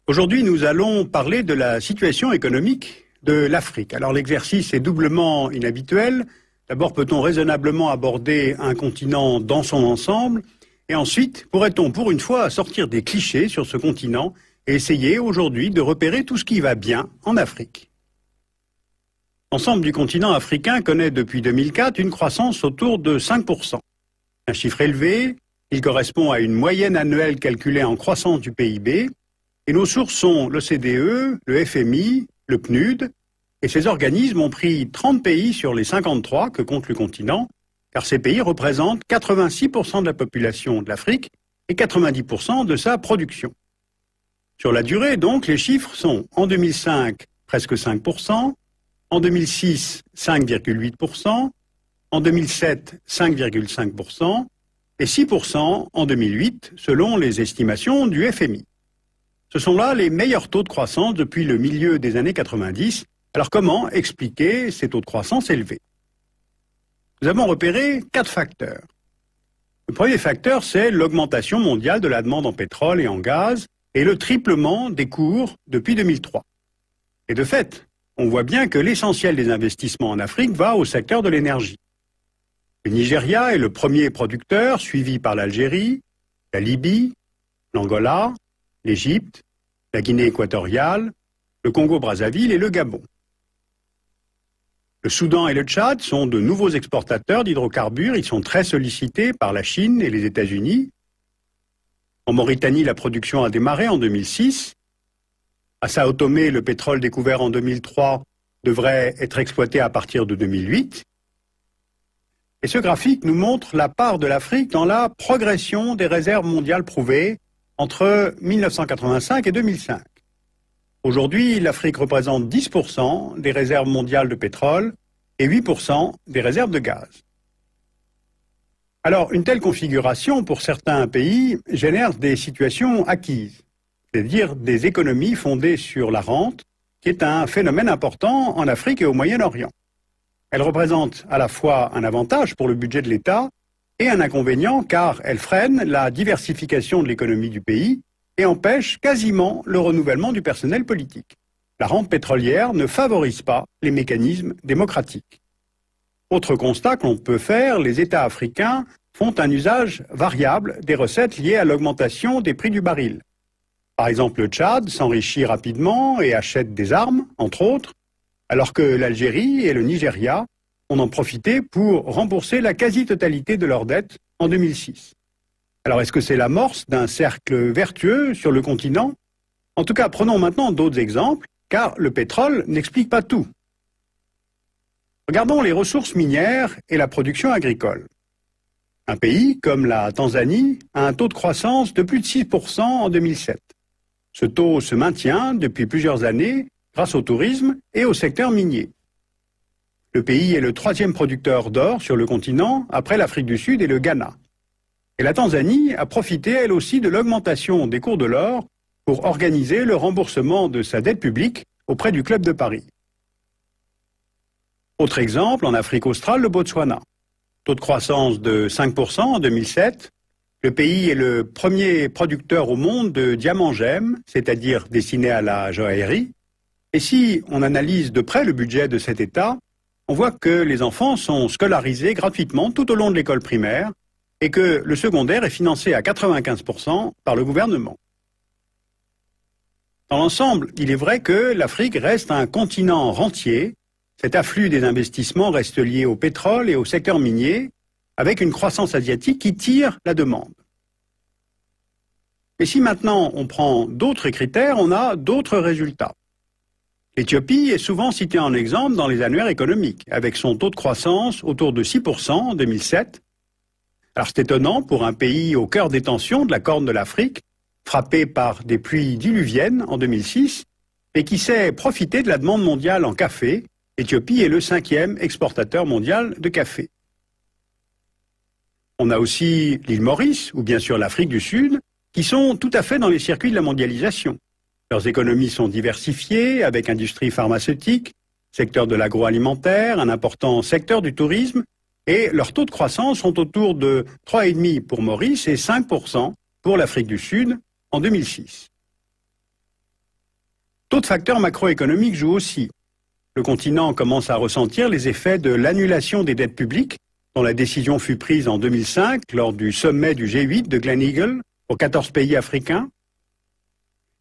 Aujourd'hui, nous allons parler de la situation économique de l'Afrique. Alors l'exercice est doublement inhabituel. D'abord, peut-on raisonnablement aborder un continent dans son ensemble? Et ensuite, pourrait-on pour une fois sortir des clichés sur ce continent et essayer aujourd'hui de repérer tout ce qui va bien en Afrique? L'ensemble du continent africain connaît depuis 2004 une croissance autour de 5%. Un chiffre élevé, il correspond à une moyenne annuelle calculée en croissance du PIB. Et nos sources sont l'OCDE, le FMI, le PNUD, et ces organismes ont pris 30 pays sur les 53 que compte le continent, car ces pays représentent 86% de la population de l'Afrique et 90% de sa production. Sur la durée, donc, les chiffres sont en 2005 presque 5%, en 2006 5,8%, en 2007 5,5% et 6% en 2008 selon les estimations du FMI. Ce sont là les meilleurs taux de croissance depuis le milieu des années 90. Alors comment expliquer ces taux de croissance élevés? Nous avons repéré 4 facteurs. Le premier facteur, c'est l'augmentation mondiale de la demande en pétrole et en gaz et le triplement des cours depuis 2003. Et de fait, on voit bien que l'essentiel des investissements en Afrique va au secteur de l'énergie. Le Nigeria est le premier producteur, suivi par l'Algérie, la Libye, l'Angola, l'Égypte, la Guinée équatoriale, le Congo-Brazzaville et le Gabon. Le Soudan et le Tchad sont de nouveaux exportateurs d'hydrocarbures. Ils sont très sollicités par la Chine et les États-Unis. En Mauritanie, la production a démarré en 2006. À Sao Tomé, le pétrole découvert en 2003 devrait être exploité à partir de 2008. Et ce graphique nous montre la part de l'Afrique dans la progression des réserves mondiales prouvées entre 1985 et 2005. Aujourd'hui, l'Afrique représente 10% des réserves mondiales de pétrole et 8% des réserves de gaz. Alors, une telle configuration, pour certains pays, génère des situations acquises, c'est-à-dire des économies fondées sur la rente, qui est un phénomène important en Afrique et au Moyen-Orient. Elle représente à la fois un avantage pour le budget de l'État et un inconvénient car elle freine la diversification de l'économie du pays et empêche quasiment le renouvellement du personnel politique. La rente pétrolière ne favorise pas les mécanismes démocratiques. Autre constat que l'on peut faire, les États africains font un usage variable des recettes liées à l'augmentation des prix du baril. Par exemple, le Tchad s'enrichit rapidement et achète des armes, entre autres, alors que l'Algérie et le Nigeria ont en profité pour rembourser la quasi-totalité de leurs dettes en 2006. Alors est-ce que c'est l'amorce d'un cercle vertueux sur le continent? En tout cas, prenons maintenant d'autres exemples, car le pétrole n'explique pas tout. Regardons les ressources minières et la production agricole. Un pays comme la Tanzanie a un taux de croissance de plus de 6% en 2007. Ce taux se maintient depuis plusieurs années grâce au tourisme et au secteur minier. Le pays est le 3e producteur d'or sur le continent, après l'Afrique du Sud et le Ghana. Et la Tanzanie a profité, elle aussi, de l'augmentation des cours de l'or pour organiser le remboursement de sa dette publique auprès du Club de Paris. Autre exemple, en Afrique australe, le Botswana. Taux de croissance de 5% en 2007. Le pays est le premier producteur au monde de diamants gemmes, c'est-à-dire destinés à la joaillerie. Et si on analyse de près le budget de cet État, on voit que les enfants sont scolarisés gratuitement tout au long de l'école primaire et que le secondaire est financé à 95% par le gouvernement. Dans l'ensemble, il est vrai que l'Afrique reste un continent rentier. Cet afflux des investissements reste lié au pétrole et au secteur minier, avec une croissance asiatique qui tire la demande. Et si maintenant on prend d'autres critères, on a d'autres résultats. L'Éthiopie est souvent citée en exemple dans les annuaires économiques, avec son taux de croissance autour de 6% en 2007. Alors c'est étonnant pour un pays au cœur des tensions de la Corne de l'Afrique, frappé par des pluies diluviennes en 2006, et qui sait profiter de la demande mondiale en café. L'Éthiopie est le 5e exportateur mondial de café. On a aussi l'île Maurice, ou bien sûr l'Afrique du Sud, qui sont tout à fait dans les circuits de la mondialisation. Leurs économies sont diversifiées, avec industrie pharmaceutique, secteur de l'agroalimentaire, un important secteur du tourisme, et leurs taux de croissance sont autour de 3,5% pour Maurice et 5% pour l'Afrique du Sud en 2006. D'autres facteurs macroéconomiques jouent aussi. Le continent commence à ressentir les effets de l'annulation des dettes publiques, dont la décision fut prise en 2005 lors du sommet du G8 de Gleneagle aux 14 pays africains.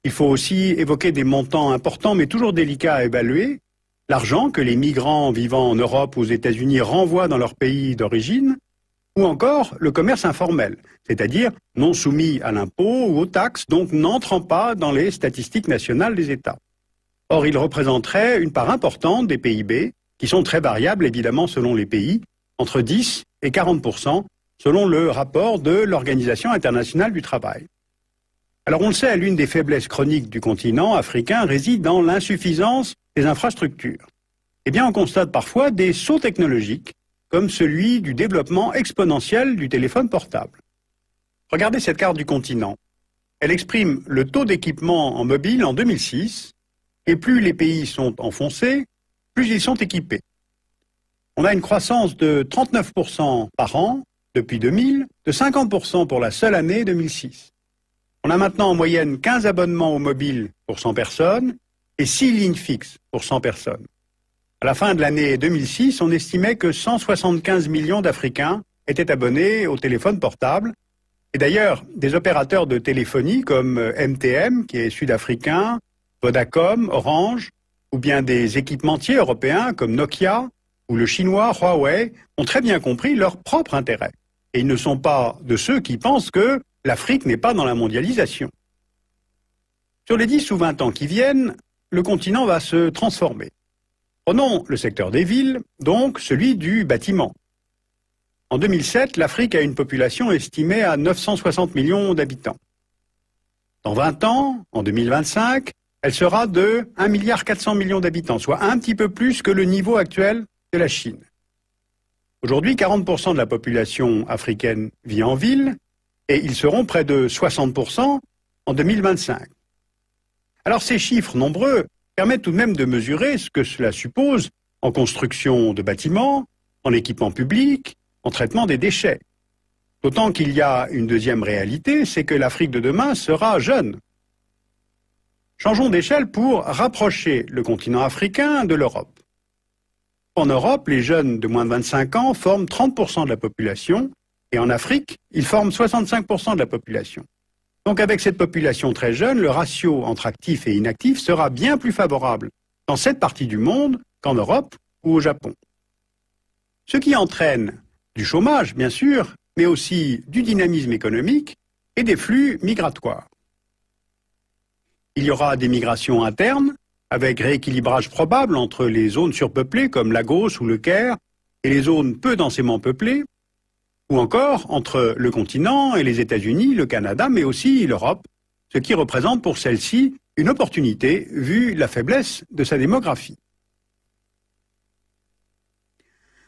Il faut aussi évoquer des montants importants mais toujours délicats à évaluer. L'argent que les migrants vivant en Europe ou aux États-Unis renvoient dans leur pays d'origine, ou encore le commerce informel, c'est-à-dire non soumis à l'impôt ou aux taxes, donc n'entrant pas dans les statistiques nationales des États. Or, il représenterait une part importante des PIB, qui sont très variables évidemment selon les pays, entre 10 et 40%, selon le rapport de l'Organisation internationale du travail. Alors on le sait, l'une des faiblesses chroniques du continent africain réside dans l'insuffisance des infrastructures. Eh bien, on constate parfois des sauts technologiques, comme celui du développement exponentiel du téléphone portable. Regardez cette carte du continent. Elle exprime le taux d'équipement en mobile en 2006, et plus les pays sont enfoncés, plus ils sont équipés. On a une croissance de 39% par an depuis 2000, de 50% pour la seule année 2006. On a maintenant en moyenne 15 abonnements au mobile pour 100 personnes et 6 lignes fixes pour 100 personnes. À la fin de l'année 2006, on estimait que 175 millions d'Africains étaient abonnés au téléphone portable. Et d'ailleurs, des opérateurs de téléphonie comme MTN, qui est sud-africain, Vodacom, Orange, ou bien des équipementiers européens comme Nokia ou le chinois Huawei ont très bien compris leur propre intérêt. Et ils ne sont pas de ceux qui pensent que l'Afrique n'est pas dans la mondialisation. Sur les 10 ou 20 ans qui viennent, le continent va se transformer. Prenons le secteur des villes, donc celui du bâtiment. En 2007, l'Afrique a une population estimée à 960 millions d'habitants. Dans 20 ans, en 2025, elle sera de 1,4 milliard d'habitants, soit un petit peu plus que le niveau actuel de la Chine. Aujourd'hui, 40% de la population africaine vit en ville, et ils seront près de 60% en 2025. Alors ces chiffres nombreux permettent tout de même de mesurer ce que cela suppose en construction de bâtiments, en équipement public, en traitement des déchets. D'autant qu'il y a une deuxième réalité, c'est que l'Afrique de demain sera jeune. Changeons d'échelle pour rapprocher le continent africain de l'Europe. En Europe, les jeunes de moins de 25 ans forment 30% de la population, et en Afrique, ils forment 65% de la population. Donc avec cette population très jeune, le ratio entre actifs et inactifs sera bien plus favorable dans cette partie du monde qu'en Europe ou au Japon. Ce qui entraîne du chômage, bien sûr, mais aussi du dynamisme économique et des flux migratoires. Il y aura des migrations internes, avec rééquilibrage probable entre les zones surpeuplées comme Lagos ou le Caire et les zones peu densément peuplées, ou encore entre le continent et les États-Unis, le Canada, mais aussi l'Europe, ce qui représente pour celle-ci une opportunité vu la faiblesse de sa démographie.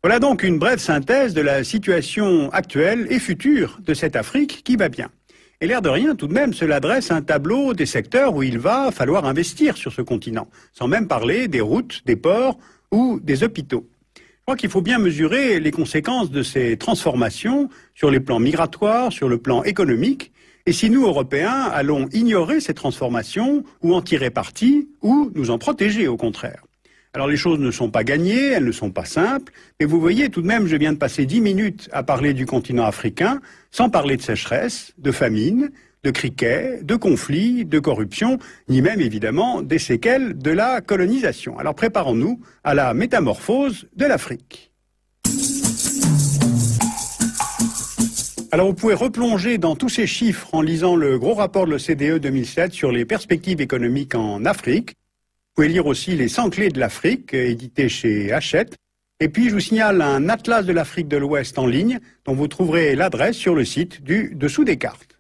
Voilà donc une brève synthèse de la situation actuelle et future de cette Afrique qui va bien. Et l'air de rien, tout de même, cela dresse un tableau des secteurs où il va falloir investir sur ce continent, sans même parler des routes, des ports ou des hôpitaux. Je crois qu'il faut bien mesurer les conséquences de ces transformations sur les plans migratoires, sur le plan économique, et si nous, Européens, allons ignorer ces transformations ou en tirer parti, ou nous en protéger au contraire. Alors les choses ne sont pas gagnées, elles ne sont pas simples, mais vous voyez tout de même, je viens de passer 10 minutes à parler du continent africain, sans parler de sécheresse, de famine, de criquets, de conflits, de corruption, ni même évidemment des séquelles de la colonisation. Alors préparons-nous à la métamorphose de l'Afrique. Alors vous pouvez replonger dans tous ces chiffres en lisant le gros rapport de l'OCDE 2007 sur les perspectives économiques en Afrique. Vous pouvez lire aussi les 100 clés de l'Afrique, édité chez Hachette. Et puis je vous signale un atlas de l'Afrique de l'Ouest en ligne, dont vous trouverez l'adresse sur le site du dessous des cartes.